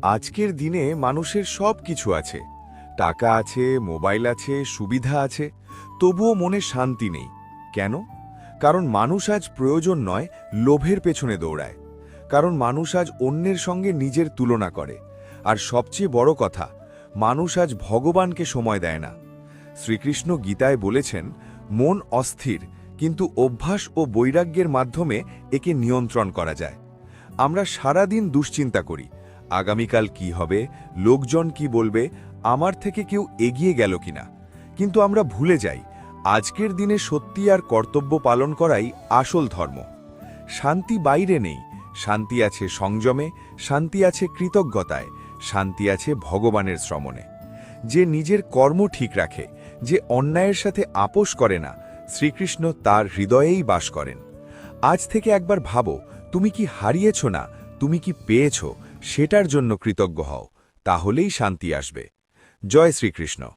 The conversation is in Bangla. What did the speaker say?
আজকের দিনে মানুষের সব কিছু আছে, টাকা আছে, মোবাইল আছে, সুবিধা আছে, তবুও মনে শান্তি নেই। কেন? কারণ মানুষ আজ প্রয়োজন নয়, লোভের পেছনে দৌড়ায়। কারণ মানুষ আজ অন্যের সঙ্গে নিজের তুলনা করে। আর সবচেয়ে বড় কথা, মানুষ আজ ভগবানকে সময় দেয় না। শ্রীকৃষ্ণ গীতায় বলেছেন, মন অস্থির, কিন্তু অভ্যাস ও বৈরাগ্যের মাধ্যমে একে নিয়ন্ত্রণ করা যায়। আমরা সারাদিন দুশ্চিন্তা করি, আগামীকাল কি হবে, লোকজন কি বলবে, আমার থেকে কেউ এগিয়ে গেল কিনা। কিন্তু আমরা ভুলে যাই, আজকের দিনে সত্যি আর কর্তব্য পালন করাই আসল ধর্ম। শান্তি বাইরে নেই, শান্তি আছে সংযমে, শান্তি আছে কৃতজ্ঞতায়, শান্তি আছে ভগবানের শ্রমণে। যে নিজের কর্ম ঠিক রাখে, যে অন্যায়ের সাথে আপোষ করে না, শ্রীকৃষ্ণ তার হৃদয়েই বাস করেন। আজ থেকে একবার ভাবো, তুমি কি হারিয়েছ না, তুমি কি পেয়েছ, সেটার জন্য কৃতজ্ঞ হও। তাহলেই শান্তি আসবে। জয় শ্রীকৃষ্ণ।